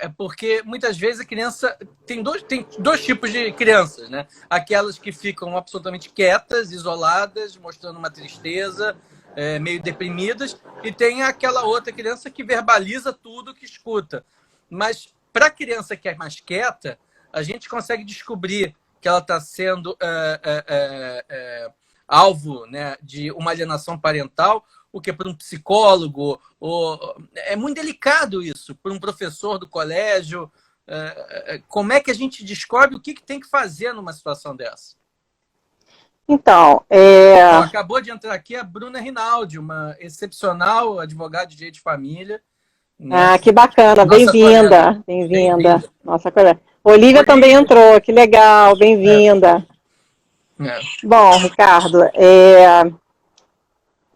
É porque muitas vezes a criança tem dois tipos de crianças, né? Aquelas que ficam absolutamente quietas, isoladas, mostrando uma tristeza, meio deprimidas, e tem aquela outra criança que verbaliza tudo que escuta. Mas para a criança que é mais quieta, a gente consegue descobrir que ela está sendo alvo, né, de uma alienação parental, o que para um psicólogo, é muito delicado isso, para um professor do colégio. Como é que a gente descobre o que tem que fazer numa situação dessa? Então, Ó, acabou de entrar aqui a Bruna Rinaldi, uma excepcional advogada de direito de família, né? que bacana, Nossa colega. bem-vinda, bem-vinda. Bem-vinda. Nossa colega. Olivia também Olivia. entrou, que legal, bem-vinda. Bom, Ricardo,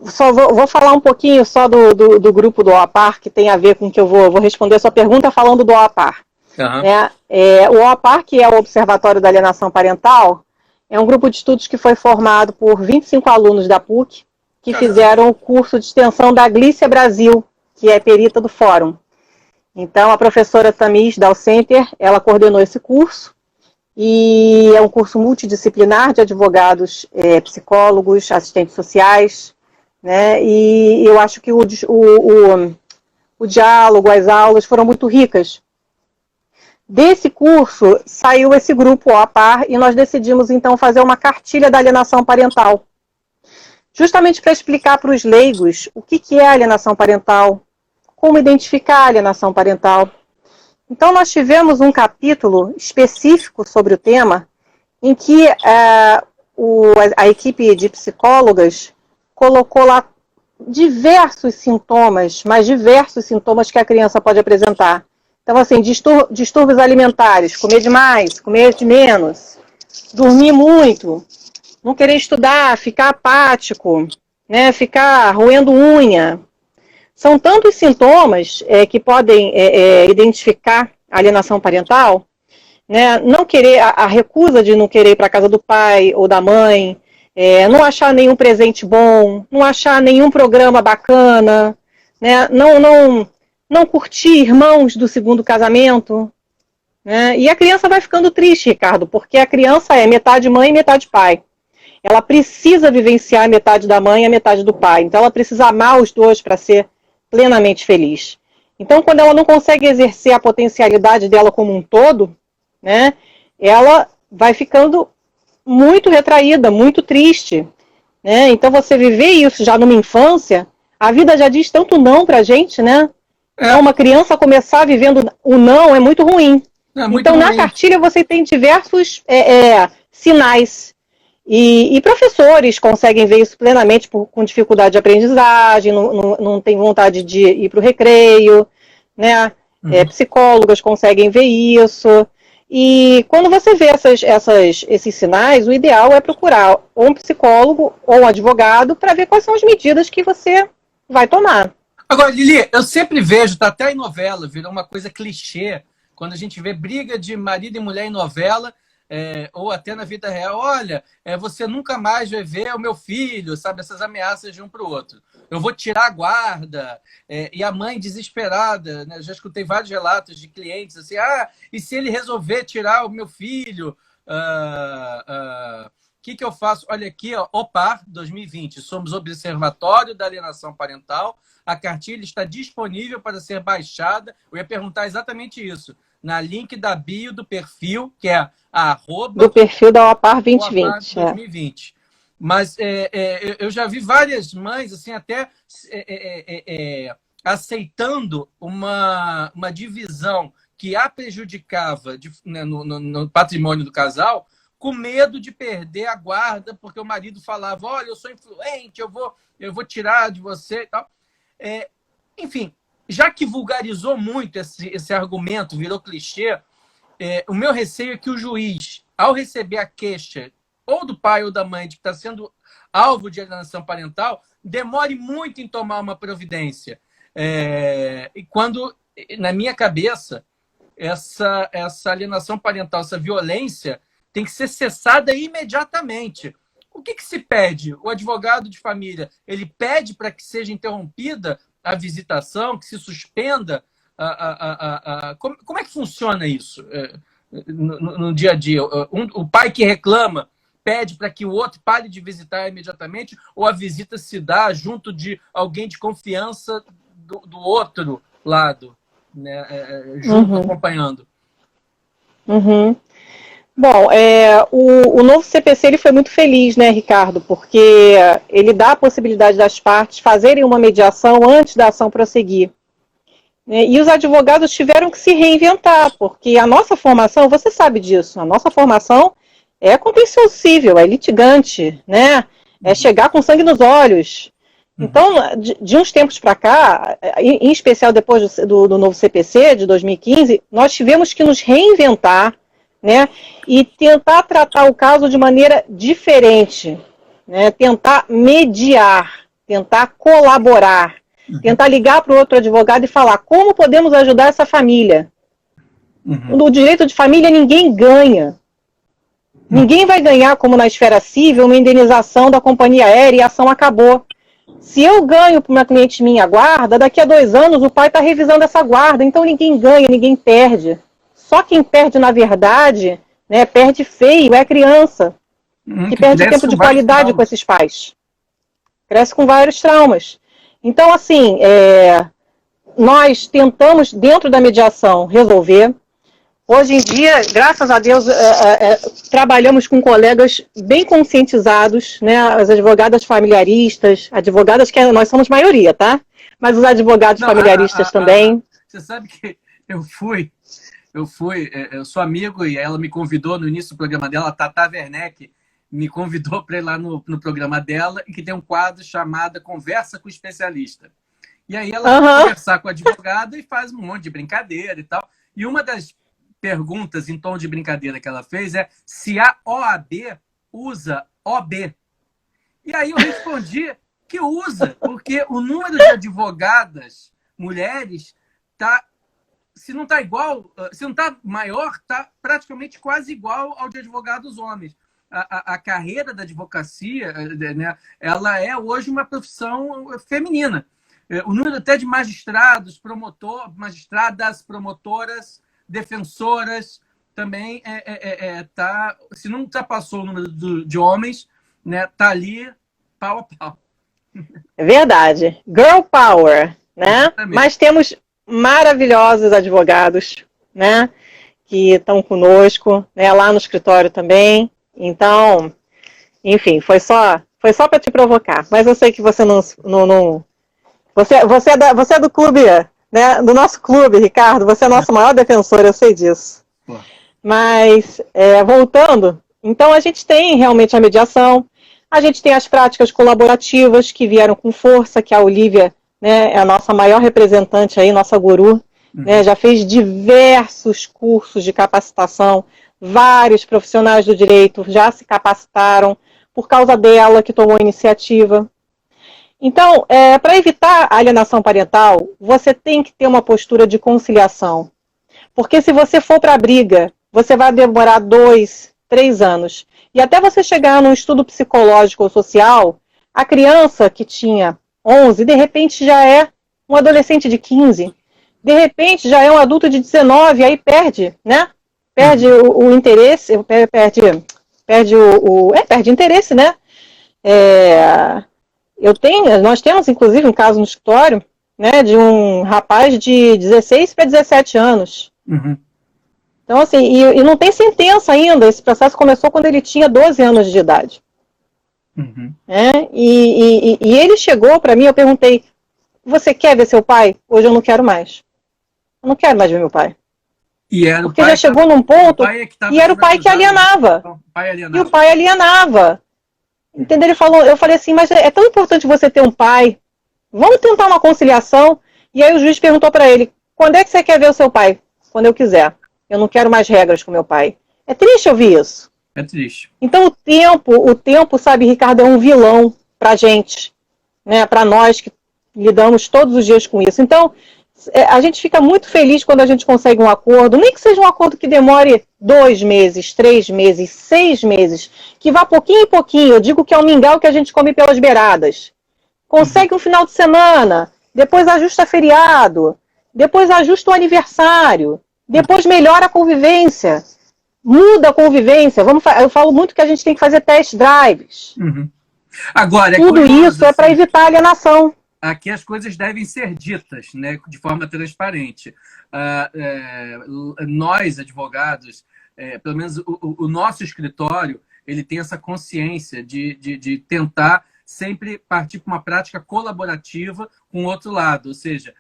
só vou falar um pouquinho só do grupo do OAPAR, que tem a ver com que eu vou responder a sua pergunta falando do OAPAR. Uhum. O OAPAR, que é o Observatório da Alienação Parental, é um grupo de estudos que foi formado por 25 alunos da PUC, que fizeram o curso de extensão da Glícia Brasil, que é perita do Fórum. Então, a professora Tamis Dalcenter, ela coordenou esse curso, e é um curso multidisciplinar de advogados, psicólogos, assistentes sociais, né? E eu acho que o diálogo, as aulas foram muito ricas. Desse curso, saiu esse grupo OAPAR e nós decidimos, então, fazer uma cartilha da alienação parental. Justamente para explicar para os leigos o que é alienação parental, como identificar a alienação parental. Então, nós tivemos um capítulo específico sobre o tema, em que a equipe de psicólogas colocou lá diversos sintomas, mas diversos sintomas que a criança pode apresentar. Então, assim, distúrbios alimentares, comer demais, comer de menos, dormir muito, não querer estudar, ficar apático, né, ficar roendo unha. São tantos sintomas que podem identificar a alienação parental, né, não querer, a recusa de não querer ir para a casa do pai ou da mãe, não achar nenhum presente bom, não achar nenhum programa bacana, né, não curtir irmãos do segundo casamento, né? E a criança vai ficando triste, Ricardo, porque a criança é metade mãe e metade pai. Ela precisa vivenciar a metade da mãe e a metade do pai. Então ela precisa amar os dois para ser plenamente feliz. Então, quando ela não consegue exercer a potencialidade dela como um todo, né, ela vai ficando muito retraída, muito triste, né? Então você viver isso já numa infância, a vida já diz tanto não pra gente, né? Então, uma criança começar vivendo o não é muito ruim. Muito então, ruim. Na cartilha você tem diversos sinais. E professores conseguem ver isso plenamente com dificuldade de aprendizagem, não tem vontade de ir para o recreio, né? Psicólogas conseguem ver isso. E quando você vê esses sinais, o ideal é procurar ou um psicólogo ou um advogado para ver quais são as medidas que você vai tomar. Agora, Lili, eu sempre vejo, tá até em novela, virou uma coisa clichê, quando a gente vê briga de marido e mulher em novela, ou até na vida real, olha, você nunca mais vai ver o meu filho, sabe? Essas ameaças de um para o outro. Eu vou tirar a guarda, e a mãe desesperada, né? Eu já escutei vários relatos de clientes assim, e se ele resolver tirar o meu filho, que eu faço? Olha aqui, ó, OPAR 2020, somos Observatório da Alienação Parental, a cartilha está disponível para ser baixada. Eu ia perguntar exatamente isso. Na link da bio do perfil, que é do perfil da OAPAR 2020. OAPAR 2020. Mas eu já vi várias mães assim até aceitando uma divisão que a prejudicava no patrimônio do casal, com medo de perder a guarda, porque o marido falava, olha, eu sou influente, eu vou tirar de você e tal. Enfim, já que vulgarizou muito esse argumento, virou clichê, o meu receio é que o juiz, ao receber a queixa ou do pai ou da mãe de que está sendo alvo de alienação parental, demore muito em tomar uma providência. E quando, na minha cabeça, essa alienação parental, essa violência, tem que ser cessada imediatamente. O que se pede? O advogado de família, ele pede para que seja interrompida a visitação, que se suspenda Como é que funciona isso no dia a dia? O pai que reclama pede para que o outro pare de visitar imediatamente, ou a visita se dá junto de alguém de confiança do outro lado, né? Junto, acompanhando? Uhum. Bom, o novo CPC ele foi muito feliz, né, Ricardo? Porque ele dá a possibilidade das partes fazerem uma mediação antes da ação prosseguir. E os advogados tiveram que se reinventar, porque a nossa formação, você sabe disso, a nossa formação é contencioso, é litigante, né? É chegar com sangue nos olhos. Então, de uns tempos para cá, em especial depois do novo CPC de 2015, nós tivemos que nos reinventar, né? E tentar tratar o caso de maneira diferente, né? Tentar mediar, tentar colaborar. Tentar ligar para o outro advogado e falar como podemos ajudar essa família. No direito de família ninguém ganha. Ninguém vai ganhar, como na esfera civil, uma indenização da companhia aérea e a ação acabou. Se eu ganho para uma cliente minha a guarda, daqui a 2 anos o pai está revisando essa guarda, então ninguém ganha, ninguém perde. Só quem perde, na verdade, né, perde feio, é a criança, que perde tempo de qualidade com esses pais. Cresce com vários traumas. Então, assim, nós tentamos, dentro da mediação, resolver. Hoje em dia, graças a Deus, trabalhamos com colegas bem conscientizados, né? As advogadas familiaristas, advogadas que nós somos maioria, tá? Mas os advogados familiaristas também. Você sabe que eu sou amigo e ela me convidou no início do programa dela, a Tata Werneck, me convidou para ir lá no programa dela, e que tem um quadro chamado Conversa com o Especialista. E aí ela vai conversar com a advogada e faz um monte de brincadeira e tal. E uma das perguntas em tom de brincadeira que ela fez é se a OAB usa OB. E aí eu respondi que usa, porque o número de advogadas mulheres se não está igual, se não está maior, está praticamente quase igual ao de advogados homens. A carreira da advocacia, né, ela é hoje uma profissão feminina. O número até de magistrados, magistradas, promotoras, defensoras, também se não ultrapassou o número de homens, né, tá ali pau a pau. É verdade. Girl power, né? Exatamente. Mas temos maravilhosos advogados, né, que estão conosco, né, lá no escritório também. Então, enfim, foi só para te provocar. Mas eu sei que você não você é do clube, né? Do nosso clube, Ricardo. Você é nosso maior defensor, eu sei disso. Mas, voltando, então a gente tem realmente a mediação, a gente tem as práticas colaborativas que vieram com força, que a Olívia, né, é a nossa maior representante aí, nossa guru, né, já fez diversos cursos de capacitação. Vários profissionais do direito já se capacitaram por causa dela, que tomou a iniciativa. Então, para evitar a alienação parental, você tem que ter uma postura de conciliação. Porque se você for para a briga, você vai demorar 2, 3 anos. E até você chegar num estudo psicológico ou social, a criança que tinha 11, de repente já é um adolescente de 15. De repente já é um adulto de 19, aí perde, né? Perde o interesse, perde interesse, né? Nós temos, inclusive, um caso no escritório, né, de um rapaz de 16 para 17 anos. Então, assim, e não tem sentença ainda, esse processo começou quando ele tinha 12 anos de idade. E ele chegou para mim, eu perguntei, você quer ver seu pai? Hoje eu não quero mais. Eu não quero mais ver meu pai. Porque já chegou num ponto, e era o pai que alienava. E o pai alienava. Entendeu? Eu falei assim, mas é tão importante você ter um pai. Vamos tentar uma conciliação. E aí o juiz perguntou para ele, quando é que você quer ver o seu pai? Quando eu quiser. Eu não quero mais regras com meu pai. É triste ouvir isso. É triste. Então o tempo, sabe, Ricardo, é um vilão pra gente, né? Para nós que lidamos todos os dias com isso. Então, a gente fica muito feliz quando a gente consegue um acordo, nem que seja um acordo que demore 2 meses, 3 meses, 6 meses, que vá pouquinho em pouquinho. Eu digo que é um mingau que a gente come pelas beiradas. Consegue um final de semana, depois ajusta feriado, depois ajusta o aniversário, depois melhora a convivência, muda a convivência. Eu falo muito que a gente tem que fazer test drives. Uhum. Agora, tudo isso é para evitar alienação. Aqui as coisas devem ser ditas, né, de forma transparente. Nós, advogados, pelo menos o nosso escritório, ele tem essa consciência de tentar sempre partir para uma prática colaborativa com o outro lado, ou seja,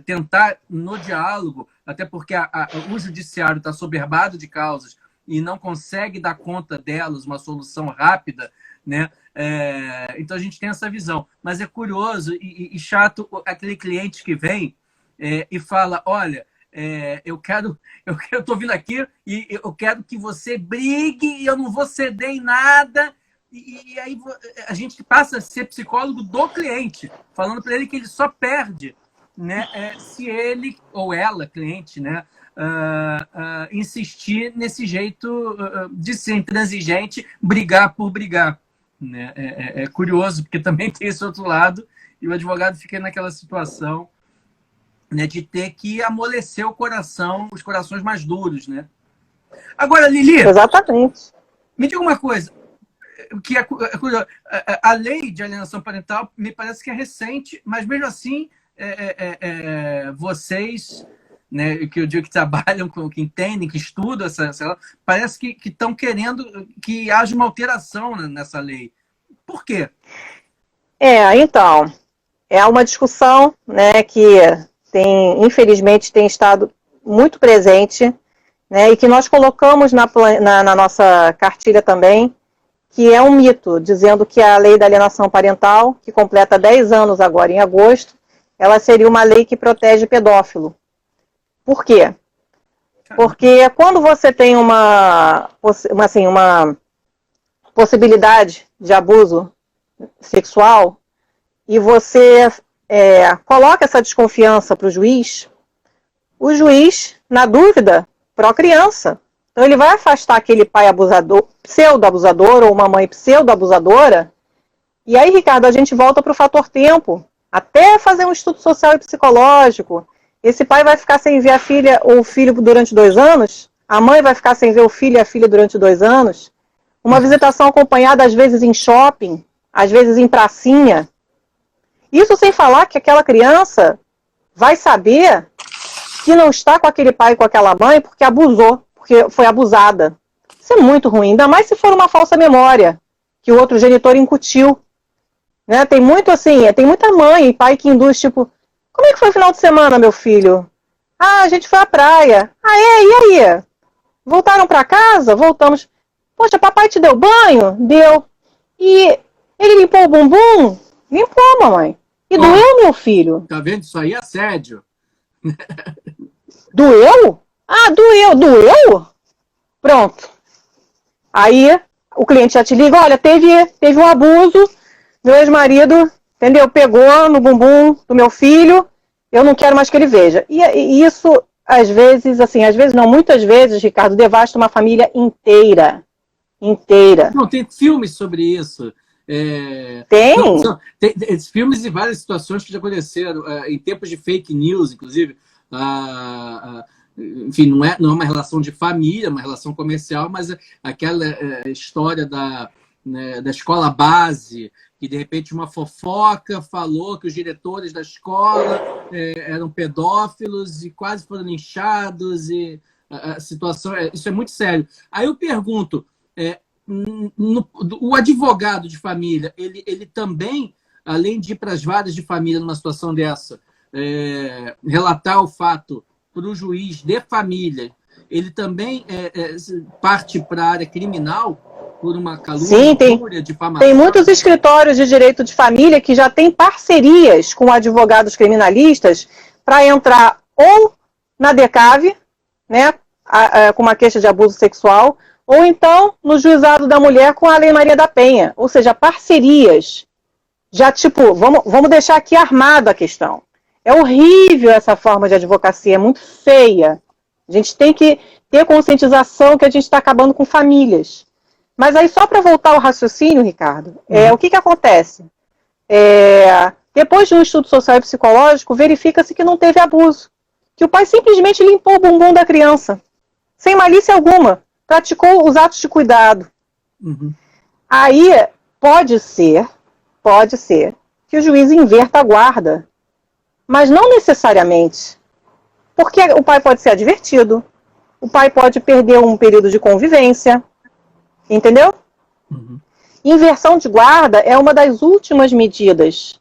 tentar no diálogo, até porque o judiciário está soberbado de causas e não consegue dar conta delas, uma solução rápida, né? Então a gente tem essa visão. Mas é curioso e chato aquele cliente que vem e fala, olha, eu estou vindo aqui e eu quero que você brigue e eu não vou ceder em nada. E aí a gente passa a ser psicólogo do cliente, falando para ele que ele só perde, né, se ele ou ela, cliente, né, insistir nesse jeito de ser intransigente, brigar por brigar. Né? É curioso, porque também tem esse outro lado, e o advogado fica naquela situação, né, de ter que amolecer os corações mais duros. Agora, Lili, exatamente. Me diga uma coisa, que é curioso. A lei de alienação parental me parece que é recente, mas mesmo assim, vocês, né, que eu digo que trabalham, que entendem, que estudam parece que estão querendo que haja uma alteração nessa lei. Por quê? Então, é uma discussão, né, que infelizmente tem estado muito presente, né, e que nós colocamos na nossa cartilha também, que é um mito, dizendo que a lei da alienação parental, que completa 10 anos agora em agosto, ela seria uma lei que protege pedófilo. Por quê? Porque quando você tem uma possibilidade de abuso sexual e você coloca essa desconfiança para o juiz, na dúvida, pró-criança. Então ele vai afastar aquele pai abusador, pseudo-abusador, ou uma mãe pseudo-abusadora, e aí, Ricardo, a gente volta para o fator tempo, até fazer um estudo social e psicológico. Esse pai vai ficar sem ver a filha ou o filho durante 2 anos? A mãe vai ficar sem ver o filho e a filha durante 2 anos? Uma visitação acompanhada, às vezes, em shopping, às vezes em pracinha. Isso sem falar que aquela criança vai saber que não está com aquele pai e com aquela mãe porque abusou, porque foi abusada. Isso é muito ruim, ainda mais se for uma falsa memória que o outro genitor incutiu. Né? Tem muita mãe e pai que induz, tipo, como é que foi o final de semana, meu filho? A gente foi à praia. E aí? Voltaram para casa? Voltamos. Poxa, papai te deu banho? Deu. E ele limpou o bumbum? Limpou, mamãe. E doeu, meu filho? Tá vendo? Isso aí é assédio. Doeu? Doeu? Pronto. Aí o cliente já te liga, olha, teve um abuso, meu ex-marido, entendeu? Pegou no bumbum do meu filho, eu não quero mais que ele veja. E isso, às vezes não, muitas vezes, Ricardo, devasta uma família inteira. Não, tem filmes sobre isso. Tem filmes e várias situações que já aconteceram em tempos de fake news, inclusive. Enfim, não é uma relação de família, uma relação comercial, mas aquela história da escola base, que de repente uma fofoca falou que os diretores da escola eram pedófilos e quase foram linchados, e a situação, isso é muito sério. Aí eu pergunto, o advogado de família, ele também, além de ir para as varas de família numa situação dessa, relatar o fato para o juiz de família, ele também parte para a área criminal por uma calúnia, difamação? Tem muitos escritórios de direito de família que já têm parcerias com advogados criminalistas para entrar ou na DECAV, né, com uma queixa de abuso sexual, ou então no juizado da mulher com a Lei Maria da Penha. Ou seja, parcerias. Já vamos deixar aqui armado a questão. É horrível essa forma de advocacia, é muito feia. A gente tem que ter conscientização que a gente está acabando com famílias. Mas aí, só para voltar ao raciocínio, Ricardo, o que acontece? Depois de um estudo social e psicológico, verifica-se que não teve abuso, que o pai simplesmente limpou o bumbum da criança, sem malícia alguma, praticou os atos de cuidado. Uhum. Aí pode ser que o juiz inverta a guarda, mas não necessariamente, porque o pai pode ser advertido, o pai pode perder um período de convivência, entendeu? Uhum. Inversão de guarda é uma das últimas medidas.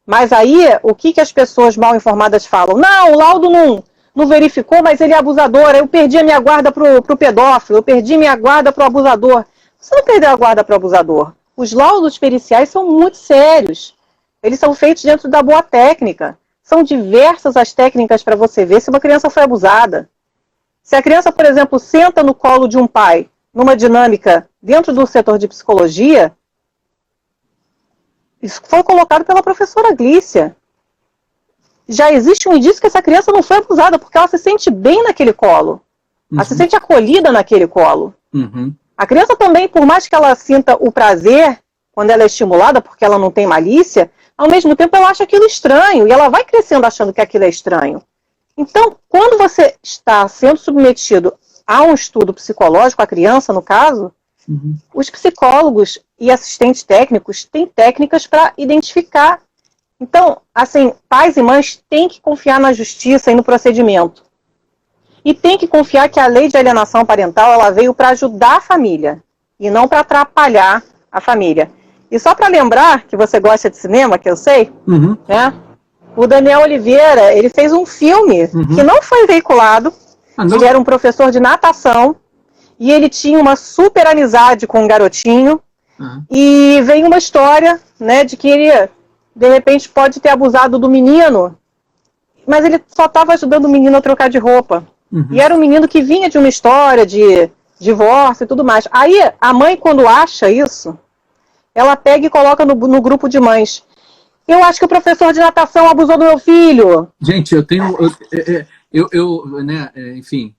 Mas aí, o que as pessoas mal informadas falam? Não, o laudo não verificou, mas ele é abusador. Eu perdi a minha guarda pro pedófilo, eu perdi minha guarda pro abusador. Você não perdeu a guarda pro abusador. Os laudos periciais são muito sérios. Eles são feitos dentro da boa técnica. São diversas as técnicas para você ver se uma criança foi abusada. Se a criança, por exemplo, senta no colo de um pai, numa dinâmica dentro do setor de psicologia, isso foi colocado pela professora Glícia. Já existe um indício que essa criança não foi abusada, porque ela se sente bem naquele colo. Ela se sente acolhida naquele colo. Uhum. A criança também, por mais que ela sinta o prazer, quando ela é estimulada, porque ela não tem malícia, ao mesmo tempo ela acha aquilo estranho, e ela vai crescendo achando que aquilo é estranho. Então, quando você está sendo submetido a um estudo psicológico, a criança, no caso, os psicólogos e assistentes técnicos têm técnicas para identificar. Então, assim, pais e mães têm que confiar na justiça e no procedimento. E tem que confiar que a lei de alienação parental ela veio para ajudar a família e não para atrapalhar a família. E só para lembrar que você gosta de cinema, que eu sei, né? O Daniel Oliveira, ele fez um filme que não foi veiculado. Ele era um professor de natação e ele tinha uma super amizade com um garotinho. E vem uma história, né, de que ele, de repente, pode ter abusado do menino, mas ele só estava ajudando o menino a trocar de roupa. E era um menino que vinha de uma história de divórcio e tudo mais. Aí, a mãe, quando acha isso, ela pega e coloca no grupo de mães. Eu acho que o professor de natação abusou do meu filho. Gente, enfim,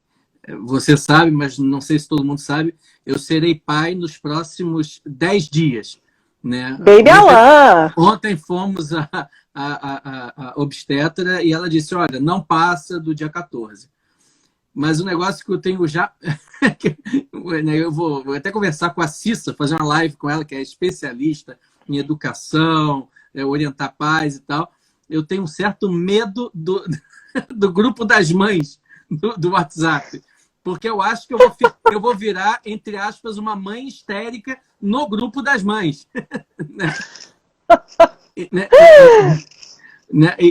você sabe, mas não sei se todo mundo sabe, eu serei pai nos próximos 10 dias. Né? Baby Alain! Ontem fomos a obstetra e ela disse, olha, não passa do dia 14. Mas o negócio que eu tenho já... eu vou até conversar com a Cissa, fazer uma live com ela, que é especialista em educação, orientar pais e tal. Eu tenho um certo medo do grupo das mães do WhatsApp. Porque eu acho que eu vou virar, entre aspas, uma mãe histérica no grupo das mães.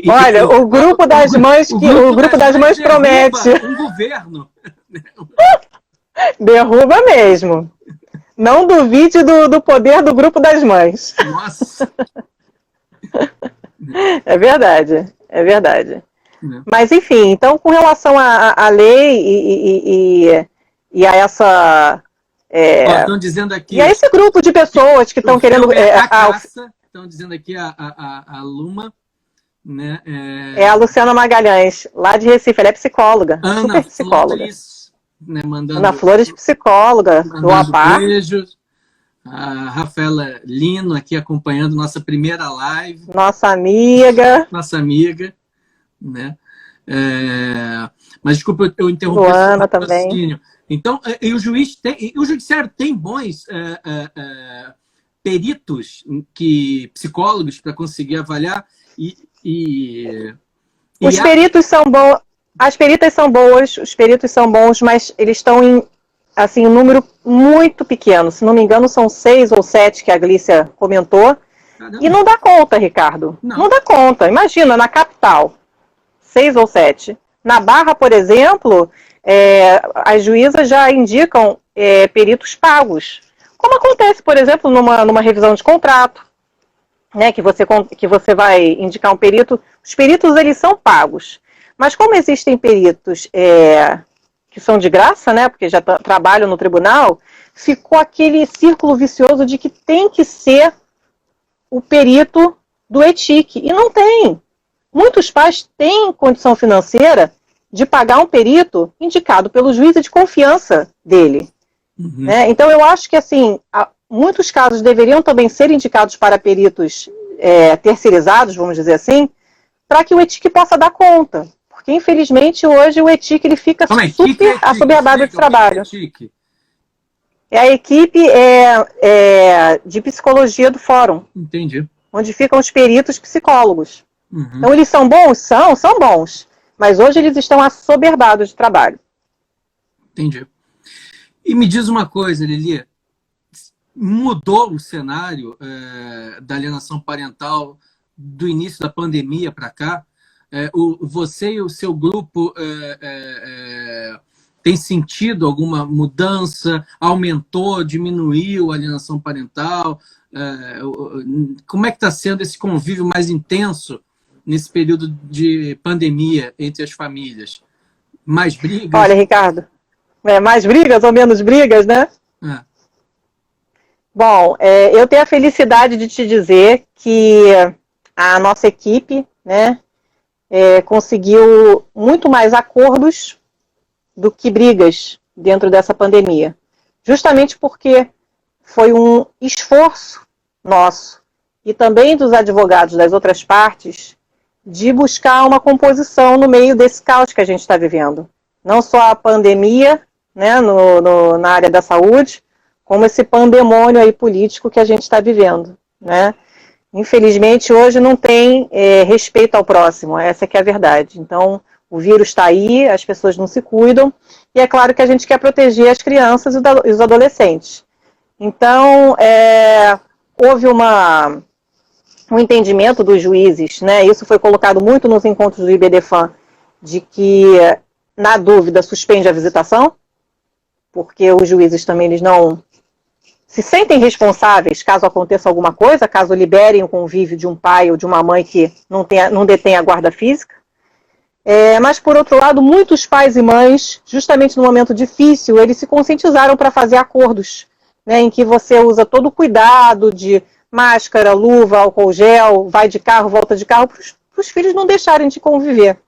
Olha, o grupo das mães promete. Um governo. Derruba mesmo. Não duvide do poder do grupo das mães. Nossa. É verdade, é verdade. Mas, enfim, então, com relação à lei e a essa... estão dizendo aqui... E a esse grupo de pessoas que estão querendo... Estão dizendo aqui a Luma, né? É a Luciana Magalhães, lá de Recife. Ela é psicóloga, Ana super psicóloga. Flores, né, Ana Flores, psicóloga, do APAR. Beijos. A Rafaela Lino aqui acompanhando nossa primeira live. Nossa amiga. Né? Mas desculpa, eu interrompi. Luana também. Então, e o judiciário tem bons peritos, psicólogos para conseguir avaliar os peritos são bons. As peritas são boas, os peritos são bons, mas eles estão em assim, um número muito pequeno. Se não me engano, são 6 ou 7 que a Glícia comentou. Caramba. E não dá conta, Ricardo. Não dá conta. Imagina, na capital, 6 ou 7. Na Barra, por exemplo, as juízas já indicam peritos pagos. Como acontece, por exemplo, numa revisão de contrato, né, que você vai indicar um perito. Os peritos, eles são pagos. Mas como existem peritos que são de graça, né, porque já trabalham no tribunal, ficou aquele círculo vicioso de que tem que ser o perito do ETIC. E não tem. Muitos pais têm condição financeira de pagar um perito indicado pelo juiz de confiança dele. Né? Então, eu acho que, assim, muitos casos deveriam também ser indicados para peritos terceirizados, vamos dizer assim, para que o ETIC possa dar conta. Porque, infelizmente, hoje o ETIC ele fica super assoberbado de trabalho. É a equipe de psicologia do fórum. Entendi. Onde ficam os peritos psicólogos. Uhum. Então, eles são bons? São bons. Mas hoje eles estão assoberbados de trabalho. Entendi. E me diz uma coisa, Lili. Mudou o cenário da alienação parental do início da pandemia para cá? Você e o seu grupo tem sentido alguma mudança? Aumentou, diminuiu a alienação parental? Como é que está sendo esse convívio mais intenso nesse período de pandemia entre as famílias? Mais brigas? Olha, Ricardo, mais brigas ou menos brigas, né? Bom, eu tenho a felicidade de te dizer que a nossa equipe, né, conseguiu muito mais acordos do que brigas dentro dessa pandemia. Justamente porque foi um esforço nosso e também dos advogados das outras partes de buscar uma composição no meio desse caos que a gente está vivendo. Não só a pandemia, né, na área da saúde, como esse pandemônio aí político que a gente está vivendo, né? Infelizmente, hoje não tem respeito ao próximo, essa que é a verdade. Então, o vírus está aí, as pessoas não se cuidam, e é claro que a gente quer proteger as crianças e os adolescentes. Então, houve um entendimento dos juízes, né? Isso foi colocado muito nos encontros do IBDFAN, de que, na dúvida, suspende a visitação, porque os juízes também eles não se sentem responsáveis caso aconteça alguma coisa, caso liberem o convívio de um pai ou de uma mãe que não detém a guarda física. Mas, por outro lado, muitos pais e mães, justamente no momento difícil, eles se conscientizaram para fazer acordos, né, em que você usa todo o cuidado de máscara, luva, álcool gel, vai de carro, volta de carro, para os filhos não deixarem de conviver.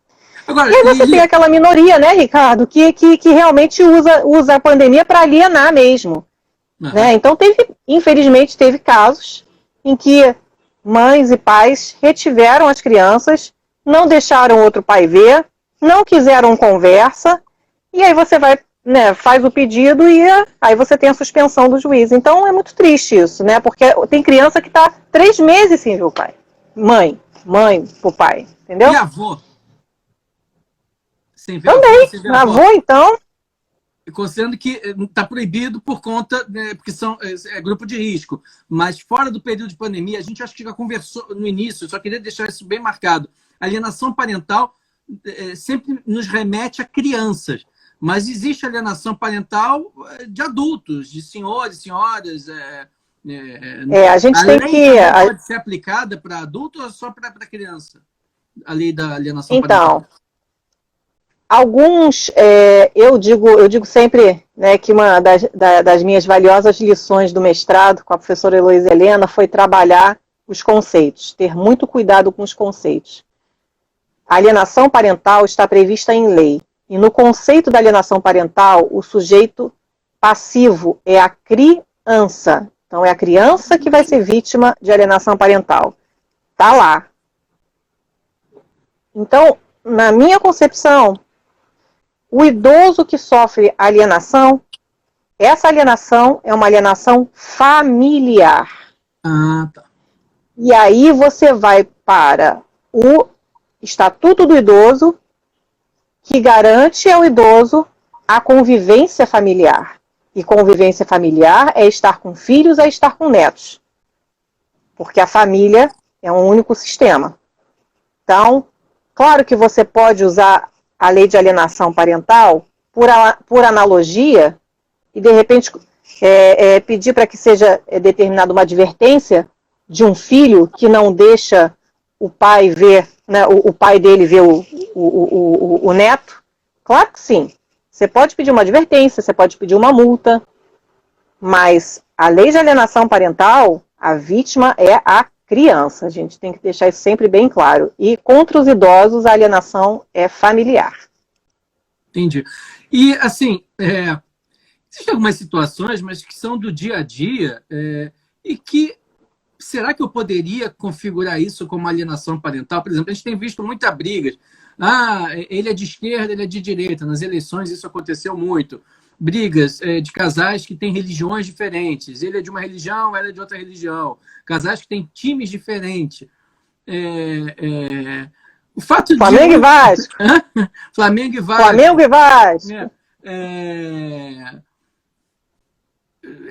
Agora, e aí você tem aquela minoria, né, Ricardo, que realmente usa a pandemia para alienar mesmo. Uhum. Né? Então, infelizmente, teve casos em que mães e pais retiveram as crianças, não deixaram outro pai ver, não quiseram conversa, e aí você vai, né, faz o pedido e aí você tem a suspensão do juiz. Então, é muito triste isso, né? Porque tem criança que está 3 meses sem ver o pai. Mãe pro pai, entendeu? E avô? Também, avô, então... Considerando que está proibido por conta, né, porque é grupo de risco. Mas fora do período de pandemia, a gente acho que já conversou no início, só queria deixar isso bem marcado. A alienação parental sempre nos remete a crianças, mas existe alienação parental de adultos, de senhores, senhoras. A gente tem que... pode ser aplicada para adulto ou só para criança? A lei da alienação parental. Alguns, eu digo sempre, né, que uma das minhas valiosas lições do mestrado com a professora Heloísa Helena foi trabalhar os conceitos, ter muito cuidado com os conceitos. A alienação parental está prevista em lei, e no conceito da alienação parental, o sujeito passivo é a criança. Então, é a criança que vai ser vítima de alienação parental. Está lá. Então, na minha concepção, o idoso que sofre alienação, essa alienação é uma alienação familiar. Tá. E aí você vai para o Estatuto do Idoso, que garante ao idoso a convivência familiar. E convivência familiar é estar com filhos, é estar com netos. Porque a família é um único sistema. Então, claro que você pode usar a lei de alienação parental por analogia e, de repente, pedir para que seja determinada uma advertência de um filho que não deixa o pai ver, né, o pai dele ver o neto. Claro que sim. Você pode pedir uma advertência, você pode pedir uma multa, mas a lei de alienação parental, a vítima é a criança. A gente tem que deixar isso sempre bem claro. E contra os idosos, a alienação é familiar. Entendi. E, assim, existem algumas situações, mas que são do dia a dia e que será que eu poderia configurar isso como alienação parental? Por exemplo, a gente tem visto muitas brigas. Ah, ele é de esquerda, ele é de direita. Nas eleições isso aconteceu muito. Brigas de casais que têm religiões diferentes. Ele é de uma religião, ela é de outra religião. Casais que têm times diferentes. O fato Flamengo e Vasco. Flamengo e Vasco. Flamengo e Vasco.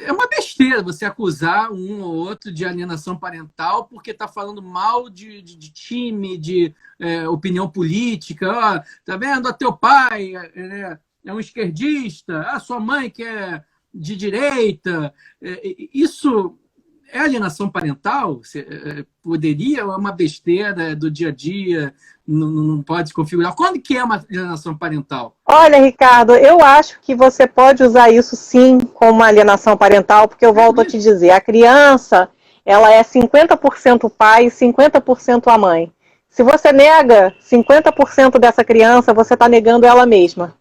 É uma besteira você acusar um ou outro de alienação parental porque está falando mal de time, de opinião política. Ó, tá vendo? O teu pai é um esquerdista, a sua mãe que é de direita. Isso é alienação parental? Poderia? Ou é uma besteira do dia a dia? Não pode configurar. Quando que é uma alienação parental? Olha, Ricardo, eu acho que você pode usar isso sim como uma alienação parental, porque eu volto a te dizer, a criança, ela é 50% pai e 50% a mãe. Se você nega 50% dessa criança, você está negando ela mesma.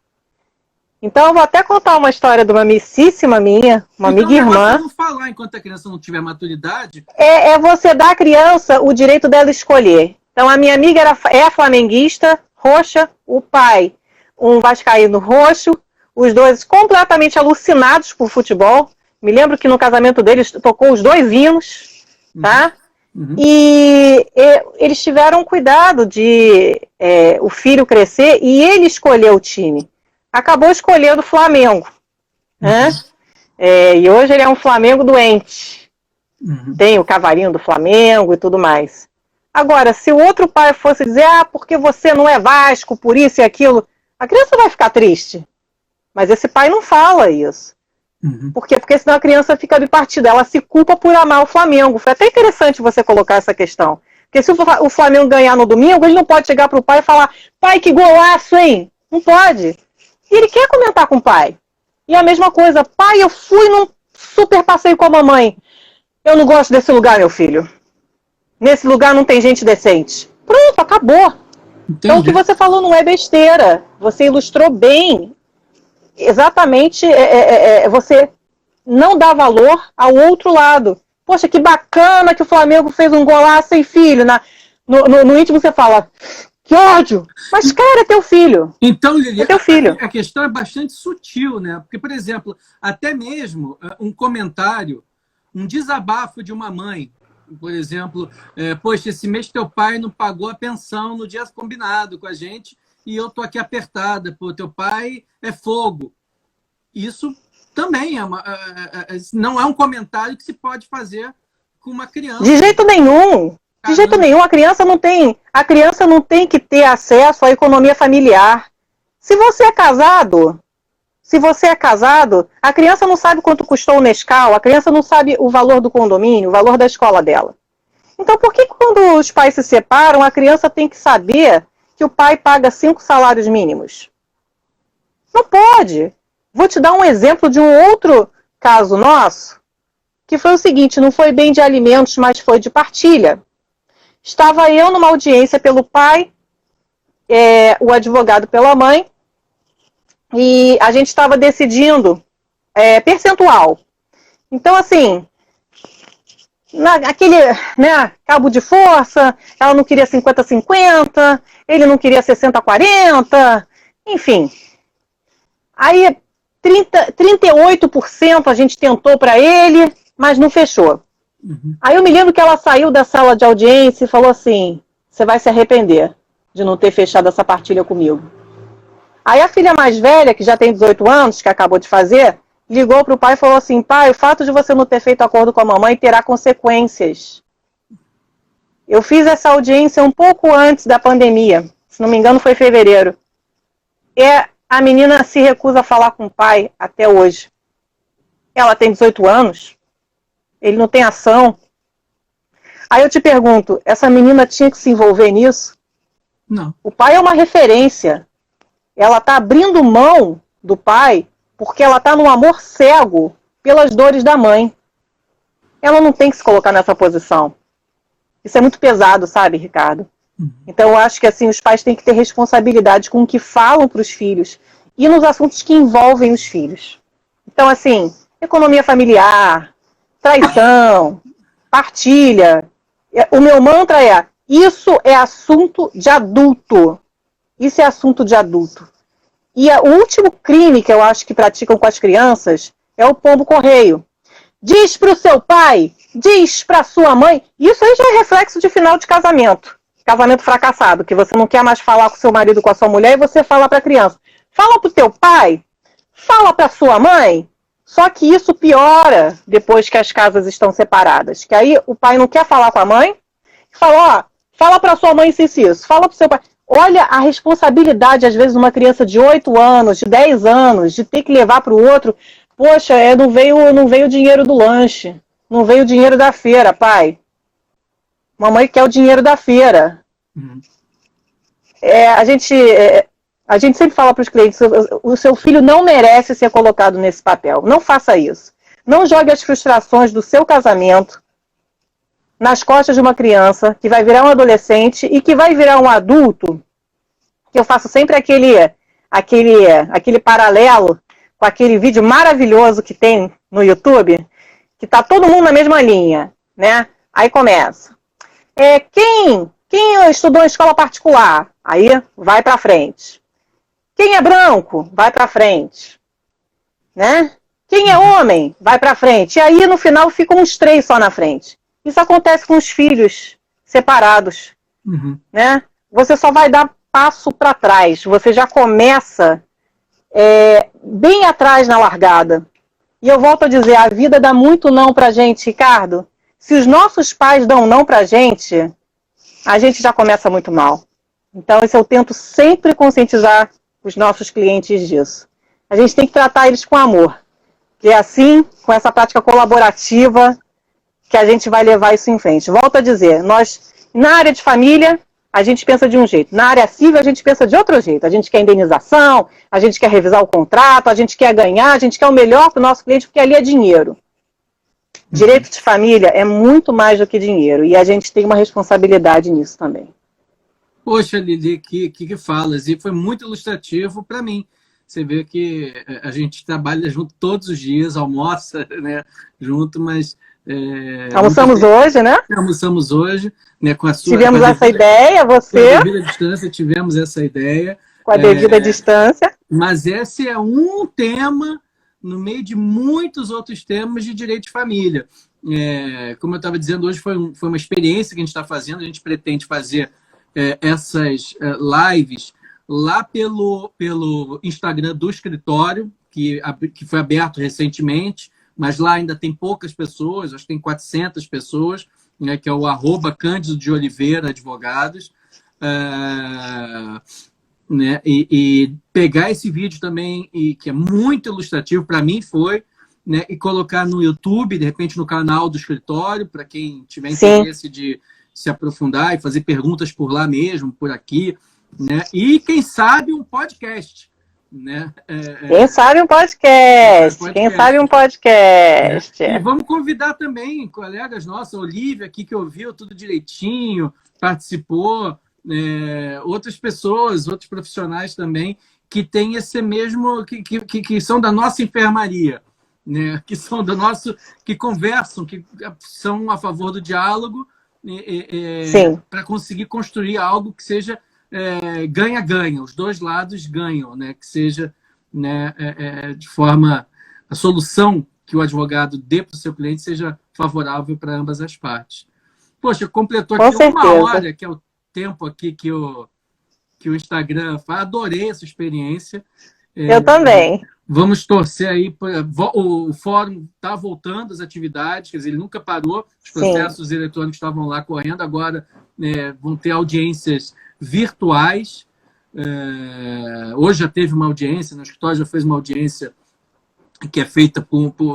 Então, eu vou até contar uma história de uma amicíssima minha, uma amiga irmã. Não falar enquanto a criança não tiver maturidade. É você dar à criança o direito dela escolher. Então, a minha amiga é flamenguista, roxa, o pai, um vascaíno roxo, os dois completamente alucinados por futebol. Me lembro que no casamento deles tocou os dois hinos, tá? Uhum. E eles tiveram cuidado de o filho crescer e ele escolheu o time. Acabou escolhendo o Flamengo, né? E hoje ele é um Flamengo doente. Uhum. Tem o cavalinho do Flamengo e tudo mais. Agora, se o outro pai fosse dizer, porque você não é Vasco, por isso e aquilo, a criança vai ficar triste. Mas esse pai não fala isso. Uhum. Por quê? Porque senão a criança fica bipartida, ela se culpa por amar o Flamengo. Foi até interessante você colocar essa questão. Porque se o Flamengo ganhar no domingo, ele não pode chegar pro pai e falar, pai, que golaço, hein? Não pode. E ele quer comentar com o pai. E a mesma coisa, pai, eu fui num super passeio com a mamãe. Eu não gosto desse lugar, meu filho. Nesse lugar não tem gente decente. Pronto, acabou. Entendi. Então o que você falou não é besteira. Você ilustrou bem. Exatamente, você não dá valor ao outro lado. Poxa, que bacana que o Flamengo fez um golaço, hein, filho? No íntimo você fala, que ódio. Mas, cara, é teu filho. Então, Lili, é teu filho. A questão é bastante sutil, né? Porque, por exemplo, até mesmo um comentário, um desabafo de uma mãe, por exemplo, poxa, esse mês teu pai não pagou a pensão no dia combinado com a gente e eu tô aqui apertada, pô, teu pai é fogo. Isso também não é um comentário que se pode fazer com uma criança. De jeito nenhum. De jeito nenhum, a criança não tem que ter acesso à economia familiar. Se você é casado, a criança não sabe quanto custou o Nescau, a criança não sabe o valor do condomínio, o valor da escola dela. Então, por que quando os pais se separam, a criança tem que saber que o pai paga 5 salários mínimos? Não pode. Vou te dar um exemplo de um outro caso nosso, que foi o seguinte, não foi bem de alimentos, mas foi de partilha. Estava eu numa audiência pelo pai, o advogado pela mãe, e a gente estava decidindo percentual. Então, assim, aquele cabo de força, ela não queria 50-50, ele não queria 60-40, enfim. Aí, 38% a gente tentou para ele, mas não fechou. Uhum. Aí eu me lembro que ela saiu da sala de audiência e falou assim, você vai se arrepender de não ter fechado essa partilha comigo. Aí a filha mais velha, que já tem 18 anos, que acabou de fazer, ligou para o pai e falou assim, pai, o fato de você não ter feito acordo com a mamãe terá consequências. Eu fiz essa audiência um pouco antes da pandemia, se não me engano foi em fevereiro. A menina se recusa a falar com o pai até hoje. Ela tem 18 anos, ele não tem ação. Aí eu te pergunto, essa menina tinha que se envolver nisso? Não. O pai é uma referência. Ela está abrindo mão do pai porque ela está num amor cego pelas dores da mãe. Ela não tem que se colocar nessa posição. Isso é muito pesado, sabe, Ricardo? Então eu acho que assim, os pais têm que ter responsabilidade com o que falam para os filhos e nos assuntos que envolvem os filhos. Então, assim, economia familiar, traição, partilha. O meu mantra é: isso é assunto de adulto. Isso é assunto de adulto. E o último crime que eu acho que praticam com as crianças é o pombo-correio. Diz para o seu pai, diz para sua mãe. Isso aí já é reflexo de final de casamento. Casamento fracassado, que você não quer mais falar com seu marido, com a sua mulher, e você fala para a criança. Fala para o teu pai, fala para sua mãe. Só que isso piora depois que as casas estão separadas. Que aí o pai não quer falar com a mãe, fala, ó, fala para sua mãe isso, fala para o seu pai. Olha a responsabilidade, às vezes, de uma criança de 8 anos, de 10 anos, de ter que levar para o outro. Poxa, não veio o dinheiro do lanche, não veio o dinheiro da feira, pai. Mamãe quer o dinheiro da feira. A gente sempre fala para os clientes, o seu filho não merece ser colocado nesse papel. Não faça isso. Não jogue as frustrações do seu casamento nas costas de uma criança que vai virar um adolescente e que vai virar um adulto, que eu faço sempre aquele paralelo com aquele vídeo maravilhoso que tem no YouTube, que tá todo mundo na mesma linha, né? Aí começa. Quem estudou em escola particular? Aí vai para frente. Quem é branco? Vai para frente. Né? Quem é homem? Vai para frente. E aí no final ficam uns 3 só na frente. Isso acontece com os filhos separados. Né? Você só vai dar passo para trás. Você já começa bem atrás na largada. E eu volto a dizer, a vida dá muito não pra gente, Ricardo. Se os nossos pais dão não pra gente, a gente já começa muito mal. Então, isso eu tento sempre conscientizar os nossos clientes disso. A gente tem que tratar eles com amor. Que é assim, com essa prática colaborativa, que a gente vai levar isso em frente. Volto a dizer, nós, na área de família, a gente pensa de um jeito. Na área civil, a gente pensa de outro jeito. A gente quer indenização, a gente quer revisar o contrato, a gente quer ganhar, a gente quer o melhor para o nosso cliente, porque ali é dinheiro. Direito de família é muito mais do que dinheiro. E a gente tem uma responsabilidade nisso também. Poxa, Lili, que falas. E foi muito ilustrativo para mim. Você vê que a gente trabalha junto todos os dias, almoça, né, junto, mas... almoçamos hoje, né? Almoçamos hoje, né, com a sua... Tivemos essa ideia, você... Com a devida distância, tivemos essa ideia. Com a devida distância. Mas esse é um tema no meio de muitos outros temas de direito de família. Como eu estava dizendo, hoje foi uma experiência que a gente está fazendo, a gente pretende fazer essas lives lá pelo Instagram do escritório, que foi aberto recentemente, mas lá ainda tem poucas pessoas, acho que tem 400 pessoas, né, que é o @Cândido de Oliveira Advogados. Né, e pegar esse vídeo também, que é muito ilustrativo, para mim foi, né, e colocar no YouTube, de repente no canal do escritório, para quem tiver interesse de se aprofundar e fazer perguntas por lá mesmo, por aqui, né, e quem sabe um podcast. Né? Quem sabe um podcast. Quem sabe um podcast. E vamos convidar também colegas nossos, a Olivia aqui, que ouviu tudo direitinho, participou, outras pessoas, outros profissionais também, que têm esse mesmo, que são da nossa enfermaria, né? Que são do nosso, que conversam, que são a favor do diálogo, para conseguir construir algo que seja ganha-ganha, os dois lados ganham, né? Que seja, né, de forma, a solução que o advogado dê para o seu cliente seja favorável para ambas as partes. Poxa, completou aqui uma hora, que é o tempo aqui que o Instagram faz. Adorei essa experiência. Eu também. Vamos torcer aí. O fórum está voltando às atividades, quer dizer, ele nunca parou, os processos eletrônicos estavam lá correndo, agora vão ter audiências virtuais. Hoje já teve uma audiência, no escritório já fez uma audiência que é feita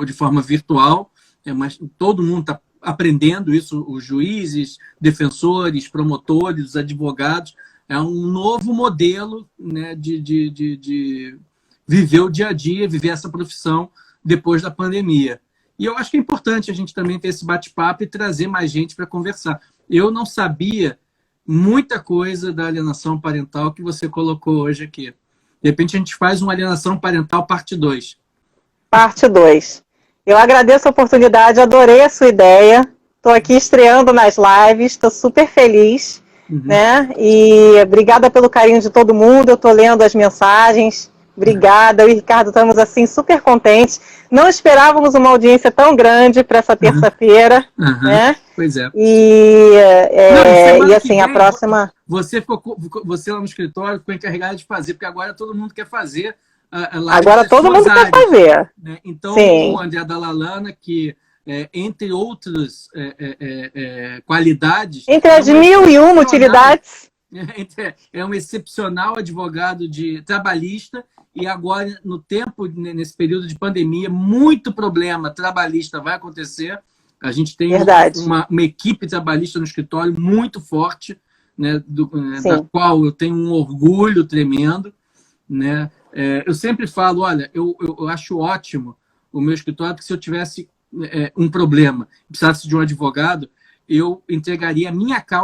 de forma virtual, mas todo mundo está aprendendo isso, os juízes, defensores, promotores, os advogados. É um novo modelo, né, de viver o dia a dia, viver essa profissão depois da pandemia. E eu acho que é importante a gente também ter esse bate-papo e trazer mais gente para conversar. Eu não sabia muita coisa da alienação parental que você colocou hoje aqui. De repente a gente faz uma alienação parental parte 2. Parte 2. Eu agradeço a oportunidade, adorei a sua ideia. Estou aqui estreando nas lives, estou super feliz, né? E obrigada pelo carinho de todo mundo, eu estou lendo as mensagens. Obrigada, eu e Ricardo estamos assim super contentes. Não esperávamos uma audiência tão grande para essa terça-feira, né? Pois é. E assim, a próxima... Você lá no escritório ficou encarregada de fazer, porque agora todo mundo quer fazer agora todo mundo quer fazer. Né? Então, sim. O André Dalalana, que entre outras qualidades... Entre as 1001 utilidades... É um excepcional advogado trabalhista, e agora, no tempo, nesse período de pandemia, muito problema trabalhista vai acontecer. A gente tem uma equipe trabalhista no escritório muito forte, né, da qual eu tenho um orgulho tremendo. Né? Eu sempre falo, olha, eu acho ótimo o meu escritório, porque se eu tivesse um problema, precisasse de um advogado, eu entregaria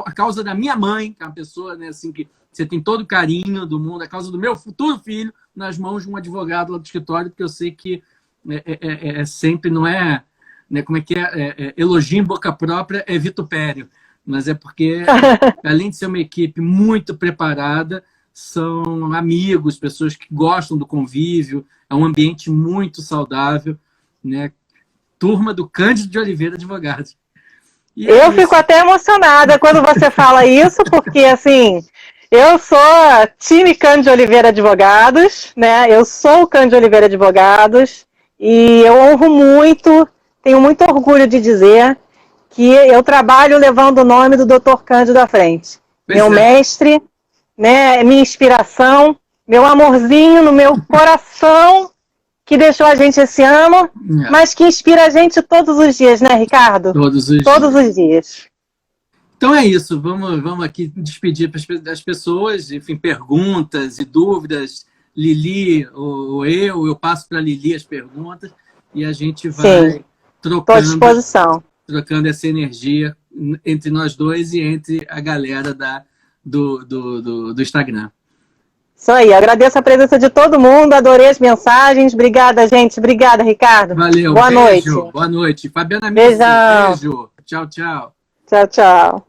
a causa da minha mãe, que é uma pessoa, né, assim, que você tem todo o carinho do mundo, a causa do meu futuro filho, nas mãos de um advogado lá do escritório, porque eu sei que sempre não é, né, como é que elogio em boca própria é vitupério, mas é porque, além de ser uma equipe muito preparada, são amigos, pessoas que gostam do convívio, é um ambiente muito saudável, né? Turma do Cândido de Oliveira Advogados. Eu fico até emocionada quando você fala isso, porque, assim, eu sou time Cândido de Oliveira Advogados, né? Eu sou o Cândido de Oliveira Advogados e eu honro muito, tenho muito orgulho de dizer que eu trabalho levando o nome do Dr. Cândido à frente. Meu mestre, né? Minha inspiração, meu amorzinho no meu coração, que deixou a gente esse ano, mas que inspira a gente todos os dias, né, Ricardo? Todos os dias. Então é isso, vamos aqui despedir das pessoas, enfim, perguntas e dúvidas. Lili ou eu passo para Lili as perguntas e a gente vai trocando essa energia entre nós dois e entre a galera do Instagram. Isso aí, agradeço a presença de todo mundo, adorei as mensagens, obrigada, gente, obrigada, Ricardo. Valeu, boa noite. Boa noite. Fabiana, beijão. Beijo. Tchau, tchau. Tchau, tchau.